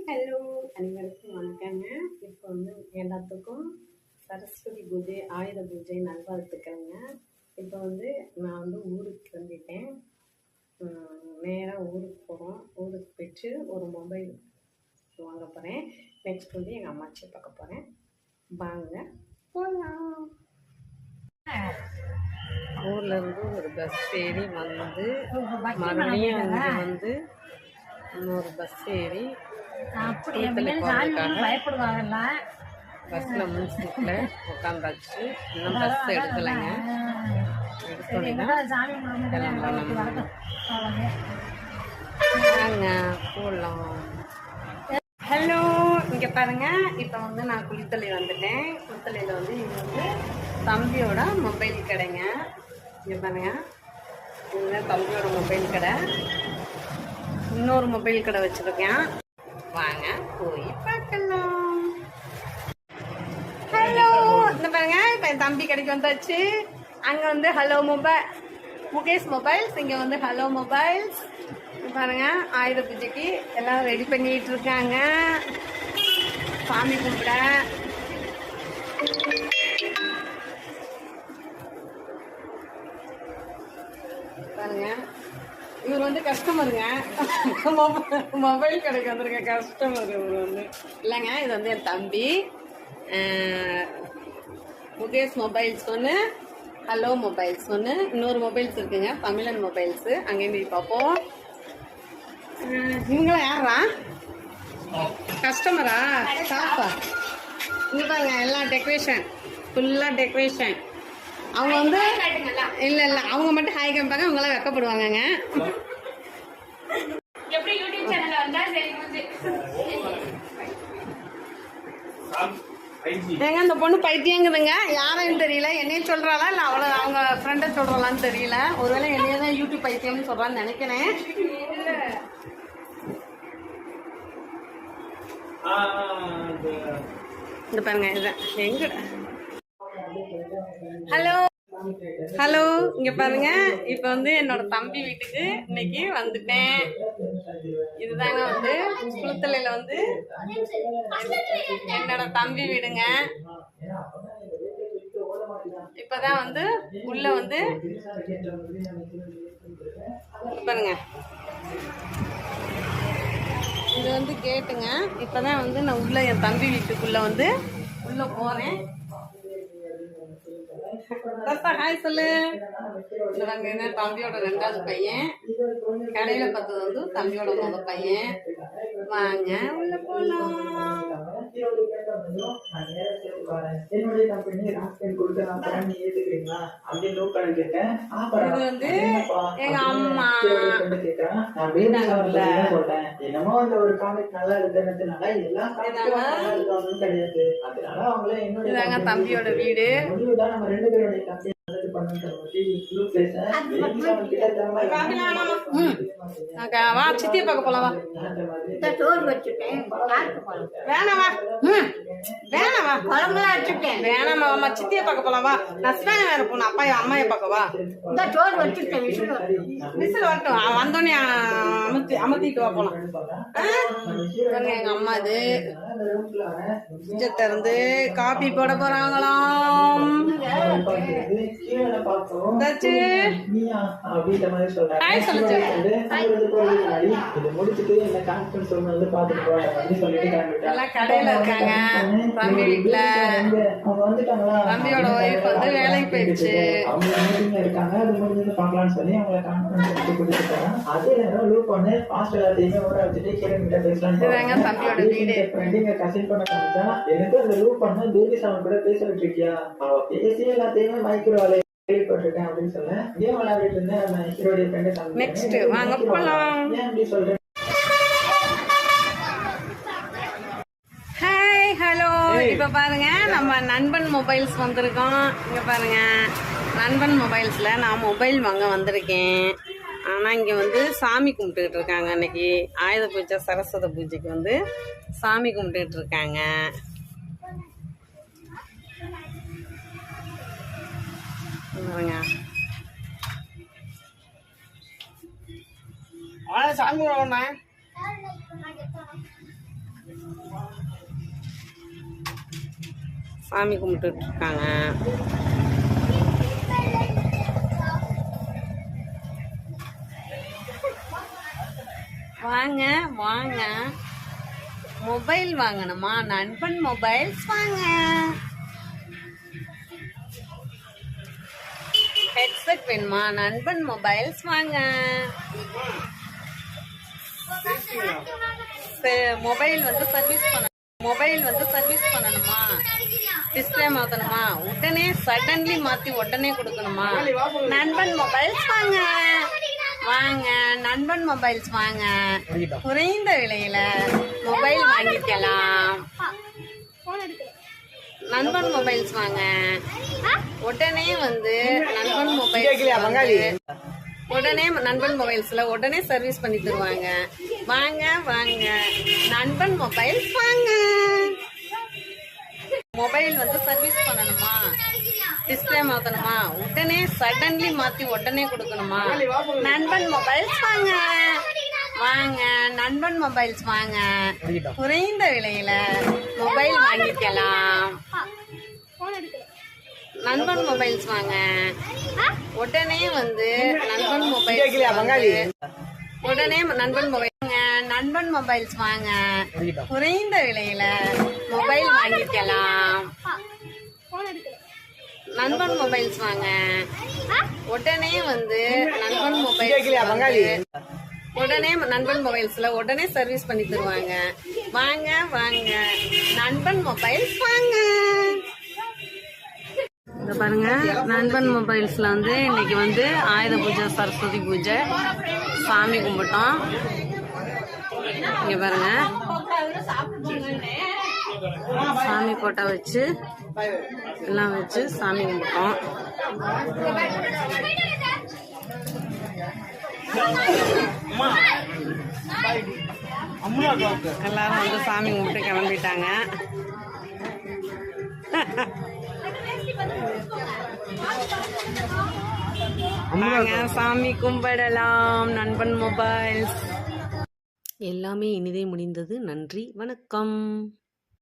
Hello, அனைவருக்கும் வணக்கங்க. இப்போ வந்து எல்லாத்துக்கும் சரஸ்வதி பூஜை, ஆயுத பூஜை நல்வாழ்த்துக்கள்ங்க. இப்போ வந்து நான் வந்து ஊருக்கு வந்துட்டேன். நேராக ஊருக்கு போகிறோம். ஊருக்கு போய்ட்டு ஒரு மொபைல் வாங்க போகிறேன். நெக்ஸ்ட் வந்து எங்கள் அம்மாச்சியை பார்க்க போகிறேன். வாங்க போகலாம். ஊர்லேருந்து ஒரு பஸ் ஏறி வந்து மறுபடியும் அங்கே வந்து இன்னொரு பஸ் ஏறி பயப்படுவாங்கல்ல. பஸ்ஸில் முன் சீட்டில் உட்காந்தாச்சு. இன்னும் பஸ் எடுக்கலைங்க. வாங்க போகலாம். ஹலோ, இங்கே பாருங்கள். இப்போ வந்து நான் குளித்தலை வந்துட்டேன். குளித்தலையில் வந்து இது வந்து தம்பியோட மொபைல் கடைங்க. இங்கே பாருங்கள், இதுதான் தம்பியோட மொபைல் கடை. இன்னொரு மொபைல் கடை வச்சுருக்கேன். வாங்க போய் பார்க்கலாம். ஹலோ, இந்த பாருங்க, இப்போ என் தம்பி கடைக்கு வந்தாச்சு. அங்கே வந்து ஹலோ மொபைல், முகேஷ் மொபைல்ஸ். இங்கே வந்து ஹலோ மொபைல்ஸ். பாருங்க, ஆயுத பூஜைக்கு எல்லாம் ரெடி பண்ணிட்டு இருக்காங்க. சாமி கும்பிட பாருங்க, இவர் வந்து கஸ்டமருங்க. மொபைல் கடைக்கு வந்திருக்க கஸ்டமர் இவர் வந்து இல்லைங்க. இது வந்து என் தம்பி முகேஷ் மொபைல்ஸ் ஒன்று, ஹலோ மொபைல்ஸ் ஒன்று, இன்னொரு மொபைல்ஸ் இருக்குங்க, தமிழன் மொபைல்ஸு. அங்கேயும் போய் பார்ப்போம். இவங்களாம் யாரா? கஸ்டமரா? ஸ்டாஃபா? இங்கே பாருங்க, எல்லாம் டெக்கரேஷன், ஃபுல்லாக டெக்கரேஷன். அவங்க வந்து இல்லை இல்லை, அவங்க மட்டும் ஹாய் காமிப்பாங்க, அவங்களாம் வெக்கப்படுவாங்கங்க. ஏங்க அந்த பொண்ணு பைத்தியங்குதுங்க. யாரையும் தெரியல, என்னையும் சொல்றாளா இல்லை அவ்வளோ அவங்க ஃப்ரெண்டை சொல்றாளான்னு தெரியல. ஒருவேளை என்னையே தான் யூடியூப் பைத்தியம்னு சொல்றான்னு நினைக்கிறேன். இந்த பாருங்க, இதுதான் எங்க. ஹலோ ஹலோ, இங்க பாருங்க. இப்ப வந்து என்னோட தம்பி வீட்டுக்கு இன்னைக்கு வந்துட்டேன். இதுதாங்க வந்து குளித்தலையில வந்து என்னோட தம்பி வீடுங்க. இப்பதான் வந்து உள்ள வந்து பாருங்க, இது வந்து கேட்டுங்க. இப்பதான் வந்து நான் உள்ள என் தம்பி வீட்டுக்குள்ள வந்து உள்ள போறேன். ஹாய் சொல்லு. தம்பியோட 2வது பையன், கடையில பார்த்தது வந்து தம்பியோட முதல் பையன். வாங்க உள்ள போலாம். இது வந்து எங்க அம்மா. இதாங்க தம்பியோட வீடு. வா சித்திய பார்க்க போலாம். வா, வேணாவா வேணாவா குழம்புலாம் வச்சுட்டேன். வேணாமா அம்மா, சித்திய பார்க்க போலாம். வா, நஸ்தானே வேற போகணும். அப்பா அம்மையை பார்க்கவா? விசில் வரட்டும், வந்தோடனே அமர்த்திட்டு வா போலாம். எங்க அம்மா இது திறந்து காபி போட போறாங்களாம். கடையில இருக்காங்க. தம்பி வீட்டுல தம்பியோட ஒய்ஃப் வந்து வேலைக்கு போயிடுச்சு. இதுதாங்க தம்பியோட வீடு. நெக்ஸ்ட் வாங்க போலாம். ஹாய் ஹலோ, இப்ப பாருங்க நம்ம நண்பன் மொபைல்ஸ் வந்திருக்கோம். இங்க பாருங்க, நண்பன் மொபைல்ஸ்ல நான் மொபைல் வாங்க வந்திருக்கேன். ஆனா இங்க வந்து சாமி கும்பிட்டுக்கிட்டு இருக்காங்க. அன்னைக்கு ஆயுத பூஜை, சரஸ்வதி பூஜைக்கு வந்து சாமி கும்பிட்டுக்கிட்டு இருக்காங்க. சாமி சாமி கும்பிட்டுட்டு இருக்காங்க. வாங்க வாங்க, மொபைல் வாங்கணுமா? நண்பன் மொபைல்ஸ் வாங்க. ஹெட்செட் வேணுமா? நண்பன் மொபைல்ஸ் வாங்க. மொபைல் வந்து சர்வீஸ் பண்ணணுமா? டிஸ்பிளே மாத்தணுமா? உடனே சடன்லி மாத்தி உடனே கொடுக்கணுமா? நண்பன் மொபைல்ஸ் வாங்க வாங்க, நண்பன் மொபைல்ஸ் வாங்க. குறைந்த விலையில மொபைல் வாங்கிக்கலாம். நண்பன் மொபைல்ஸ் வாங்க. உடனே வந்து நண்பன் மொபைல்ஸ்ல உடனே சர்வீஸ் பண்ணி தருவாங்க. வாங்க வாங்க, நண்பன் மொபைல்ஸ் வாங்க. மொபைல் வந்து சர்வீஸ் பண்ணணுமா? டிஸ்பிளே மாத்தணுமா? உடனே சடன்லி மாத்தி உடனே கொடுக்கணுமா? நண்பன் மொபைல்ஸ் வாங்க வாங்க, நண்பன் மொபைல்ஸ் வாங்க. குறைந்த விலையில மொபைல் வாங்கிக்கலாம். நண்பன் மொபைல்ஸ் வாங்க. உடனே வந்து நண்பன் மொபைல்ஸ் வாங்க. குறைந்த விலையில மொபைல் வாங்கிக்கலாம். நண்பன் மொபைல்ஸ் வாங்க. உடனே வந்து நண்பன் மொபைல்ஸ்ல உடனே சர்வீஸ் பண்ணி தருவாங்க. வாங்க வாங்க, நண்பன் மொபைல்ஸ் வாங்க. இங்க பாருங்க, நண்பன் மொபைல்ஸ்ல வந்து இன்னைக்கு வந்து ஆயுத பூஜை, சரஸ்வதி பூஜை, சாமி கும்பிட்டோம். இங்க பாருங்க, சாமி போட்டா வச்சு எல்லாம் வச்சு சாமி கும்பிட்டோம். எல்லாரும் வந்து சாமி கும்பிட்டு கிளம்பிட்டாங்க. சாமி கும்பிடலாம். நண்பன் மொபைல்ஸ் எல்லாமே இனிதே முடிந்தது. நன்றி, வணக்கம்.